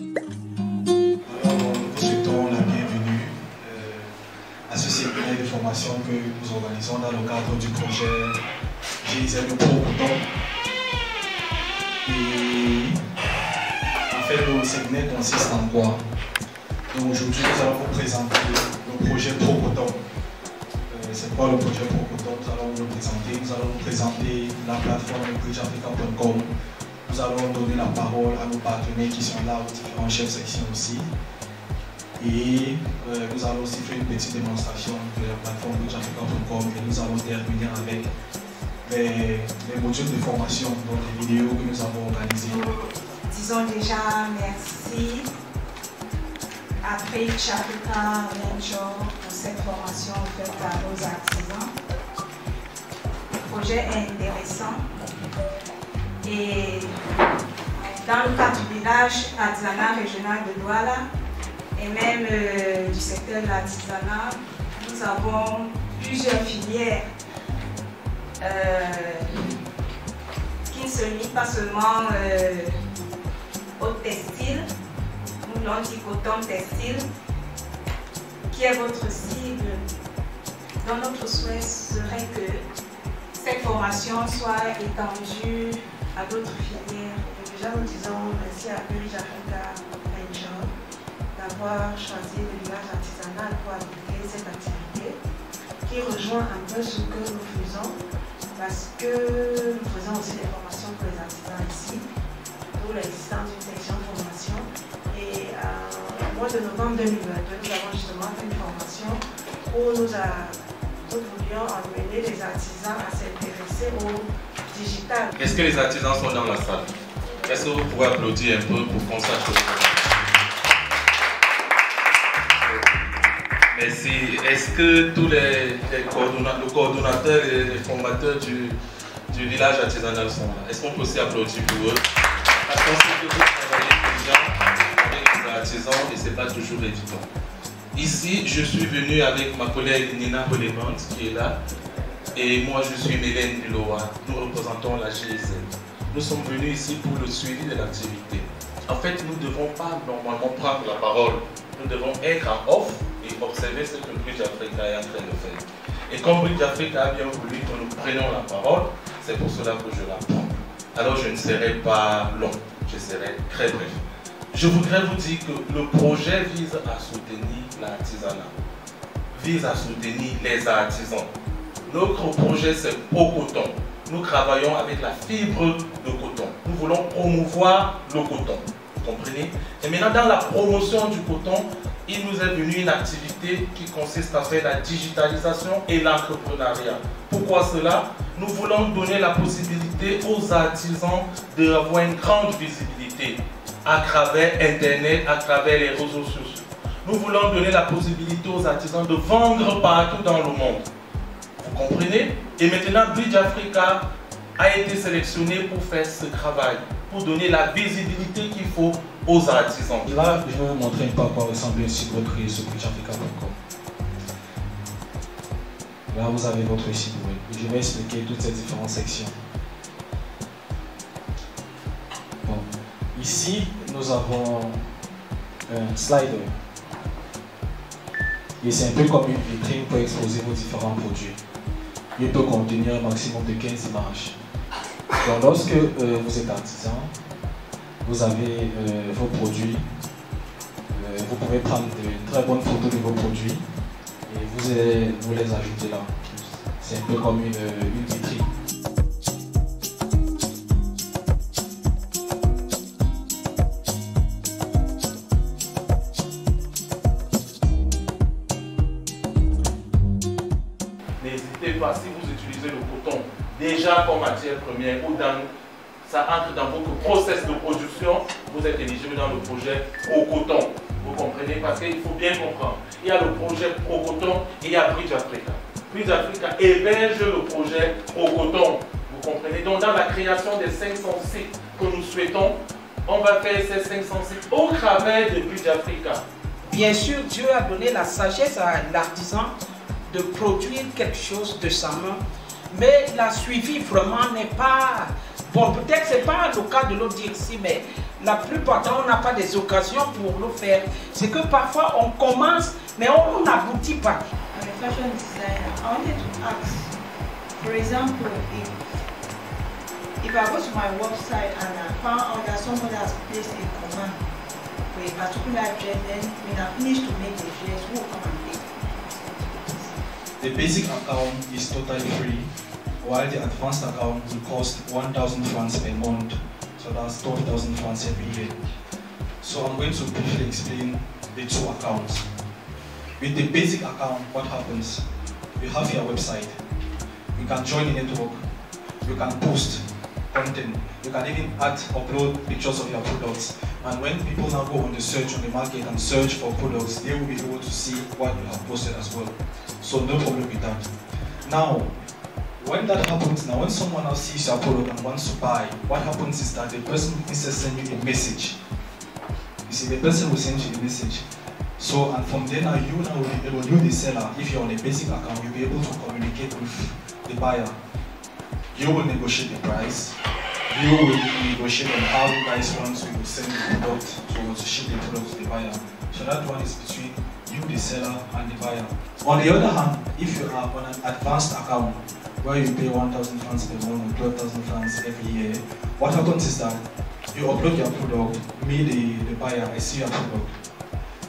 Nous souhaitons la bienvenue à ce séminaire de formation que nous organisons dans le cadre du projet GIZ Pro Coton. Et en fait, le séminaire consiste en quoi? Donc aujourd'hui, nous allons vous présenter le projet Pro Coton. C'est quoi le projet Pro Coton? Nous allons vous le présenter. Nous allons vous présenter la plateforme bridgeafrica.com. Nous allons donner la parole à nos partenaires qui sont là, aux différents chefs sections aussi. Et nous allons aussi faire une petite démonstration de la plateforme bridgeafrica.com et nous allons terminer avec les modules de formation, donc les vidéos que nous avons organisées. Disons déjà merci à Bridge Africa pour cette formation faite à nos artisans. Le projet est intéressant et dans le cadre du village artisanal régional de Douala et même du secteur de l'artisanat, nous avons plusieurs filières qui ne se limitent pas seulement au textile, ou l'anti-coton textile, qui est votre cible. Donc notre souhait serait que cette formation soit étendue à d'autres filières. Déjà nous disons merci à Bridge Africa d'avoir choisi le village artisanal pour appliquer cette activité qui rejoint un peu ce que nous faisons parce que nous faisons aussi des formations pour les artisans ici, d'où l'existence d'une section formation. Et au mois de novembre 2022, nous avons justement fait une formation où nous voulions amener les artisans à s'intéresser au digital. Est-ce que les artisans sont dans la salle? Est-ce que vous pouvez applaudir un peu pour qu'on sache que merci. Est-ce que tous les coordonnateurs et les formateurs du village artisanal sont là? Est-ce qu'on peut aussi applaudir pour eux? Parce qu'on sait que vous travaillez déjà avec les artisans et ce n'est pas toujours évident. Ici, je suis venu avec ma collègue Nina Polemont qui est là. Et moi, je suis Mélène Iloa. Nous représentons la GIZ. Nous sommes venus ici pour le suivi de l'activité. En fait, nous ne devons pas normalement prendre la parole. Nous devons être en off et observer ce que Bridge Africa est en train de faire. Et comme Bridge Africa a bien voulu que nous prenions la parole, c'est pour cela que je la prends. Alors je ne serai pas long, je serai très bref. Je voudrais vous dire que le projet vise à soutenir l'artisanat, vise à soutenir les artisans. Notre projet c'est Pro Coton. Nous travaillons avec la fibre de coton. Nous voulons promouvoir le coton. Vous comprenez? Et maintenant, dans la promotion du coton, il nous est venu une activité qui consiste à faire la digitalisation et l'entrepreneuriat. Pourquoi cela? Nous voulons donner la possibilité aux artisans d'avoir une grande visibilité à travers Internet, à travers les réseaux sociaux. Nous voulons donner la possibilité aux artisans de vendre partout dans le monde. Vous comprenez? Et maintenant, Bridge Africa a été sélectionné pour faire ce travail, pour donner la visibilité qu'il faut aux artisans. Là, je vais vous montrer un peu à quoi ressemble un site web créé sur bridgeafrica.com. Là, vous avez votre site web. Je vais expliquer toutes ces différentes sections. Bon. Ici, nous avons un slider. Et c'est un peu comme une vitrine pour exposer vos différents produits. Il peut contenir un maximum de 15 images. Donc lorsque vous êtes artisan, vous avez vos produits, vous pouvez prendre de très bonnes photos de vos produits et vous les ajoutez là. C'est un peu comme une vitrine. N'hésitez pas, si vous utilisez le coton déjà comme matière première ou ça entre dans votre process de production, vous êtes éligible dans le projet Pro Coton. Vous comprenez? Parce qu'il faut bien comprendre. Il y a le projet Pro Coton et il y a Bridge Africa. Bridge Africa héberge le projet Pro Coton. Vous comprenez? Donc dans la création des 500 sites que nous souhaitons, on va faire ces 500 sites au travers de Bridge Africa. Bien sûr, Dieu a donné la sagesse à l'artisan de produire quelque chose de sa main, mais la suivi vraiment n'est pas... Bon, peut-être que ce n'est pas le cas de l'autre ici, mais la plupart du temps, on n'a pas des occasions pour le faire. C'est que parfois, on commence, mais on n'aboutit pas. I'm a fashion designer. I wanted to ask, for example, if I go to my website and I found out that somebody has placed a command for a particular dress, then when I finish to make the dress, who will come and take it? The basic account is totally free, while the advanced account will cost 1,000 francs per month. So that's 12,000 francs every year. So I'm going to briefly explain the two accounts. With the basic account, what happens? You have your website. You can join the network. You can post content. You can even upload pictures of your products. And when people now go on the search on the market and search for products, they will be able to see what you have posted as well. So no problem with that. Now, when that happens, when someone else sees your product and wants to buy, what happens is that the person needs to send you a message. You see, the person will send you a message. So, and from there now, you the seller, if you're on a basic account, you'll be able to communicate with the buyer. You will negotiate the price. You will negotiate on how you guys want to send the product to ship the product to the buyer. So that one is between you, the seller, and the buyer. On the other hand, if you are on an advanced account, where you pay 1,000 francs per month or 12,000 francs every year, what happens is that you upload your product, me, the buyer, I see your product.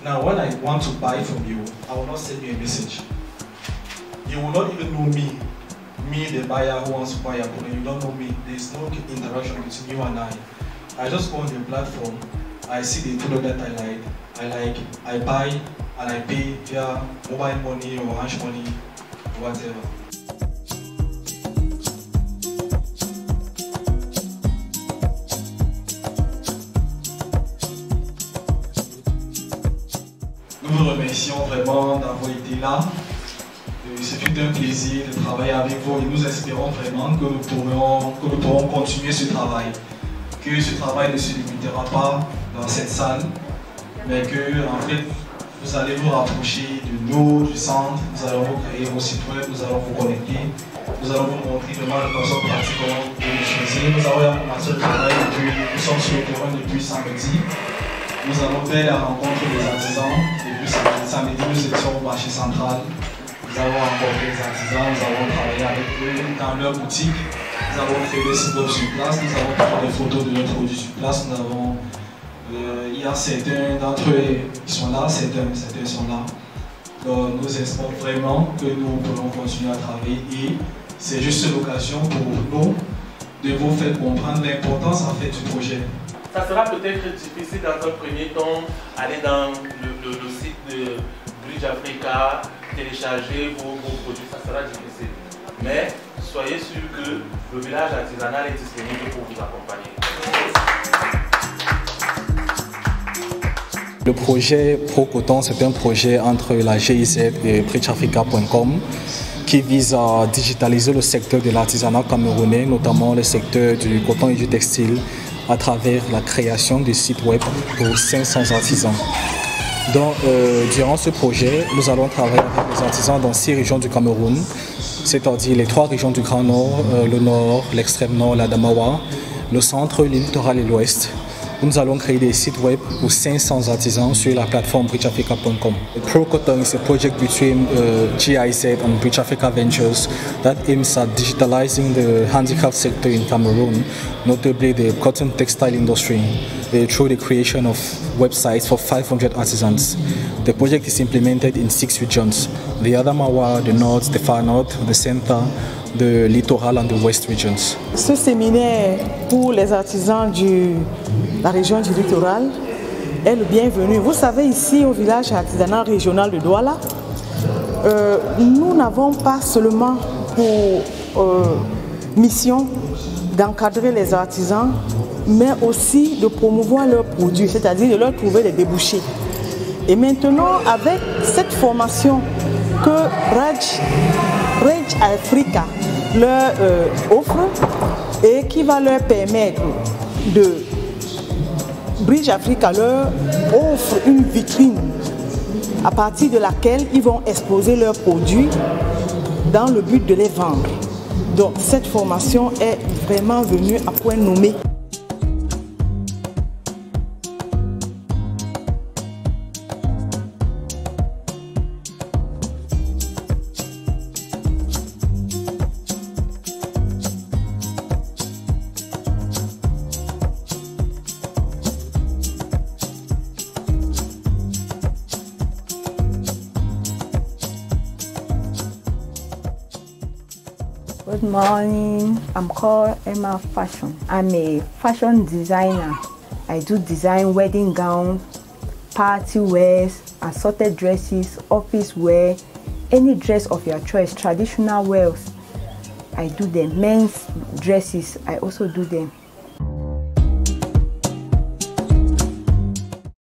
Now, when I want to buy from you, I will not send you a message. You will not even know me, the buyer who wants to buy your product. You don't know me. There is no interaction between you and I. I just go on the platform, I see the product that I buy, and I pay via mobile money or Orange money, or whatever. Nous vous remercions vraiment d'avoir été là. C'est tout un plaisir de travailler avec vous et nous espérons vraiment que nous pourrons continuer ce travail. Que ce travail ne se limitera pas dans cette salle, mais que en fait vous allez vous rapprocher de nous, du centre, nous allons vous créer vos sites web, nous allons vous connecter, nous allons vous montrer comment de façon pratique comment vous l'utiliser. Nous avons commencé le travail nous sommes sur le terrain depuis samedi. Nous allons faire la rencontre des artisans. Depuis samedi, nous étions au marché central. Nous avons rencontré les artisans, nous avons travaillé avec eux dans leur boutique. Nous avons fait des sites web sur place, nous avons pris des photos de leurs produits sur place. Nous avons, il y a certains d'entre eux qui sont là, certains sont là. Donc nous espérons vraiment que nous pourrons continuer à travailler et c'est juste l'occasion pour nous de vous faire comprendre l'importance en fait du projet. Ça sera peut-être difficile dans un premier temps aller dans le site de Bridge Africa, télécharger vos produits, ça sera difficile. Mais soyez sûr que le village artisanal est disponible pour vous accompagner. Le projet ProCoton, c'est un projet entre la GIZ et bridgeafrica.com qui vise à digitaliser le secteur de l'artisanat camerounais, notamment le secteur du coton et du textile, à travers la création de sites web pour 500 artisans. Donc, durant ce projet, nous allons travailler avec les artisans dans 6 régions du Cameroun, c'est-à-dire les 3 régions du Grand Nord, le Nord, l'extrême Nord, la Damawa, le centre, le littoral et l'Ouest. Nous allons créer des sites web pour 500 artisans sur la plateforme bridgeafrica.com. ProCoton is a project between GIZ and Bridge Africa Ventures that aims at digitalizing the handicraft sector in Cameroon, notably the cotton textile industry, through the creation of websites for 500 artisans. The project is implemented in 6 regions: the Adamawa, the North, the Far North, the Center, the Littoral and the West regions. Ce séminaire pour les artisans de la région du littoral est le bienvenu. Vous savez, ici au village artisanal régional de Douala, nous n'avons pas seulement pour mission d'encadrer les artisans, mais aussi de promouvoir leurs produits, c'est-à-dire de leur trouver des débouchés. Et maintenant, avec cette formation que Bridge Africa leur offre et qui va leur permettre de... Bridge Africa leur offre une vitrine à partir de laquelle ils vont exposer leurs produits dans le but de les vendre. Donc cette formation est vraiment venue à point nommé. Good morning. I'm called Emma Fashion. I'm a fashion designer. I do design wedding gowns, party wears, assorted dresses, office wear, any dress of your choice, traditional wears. I do them. Men's dresses, I also do them.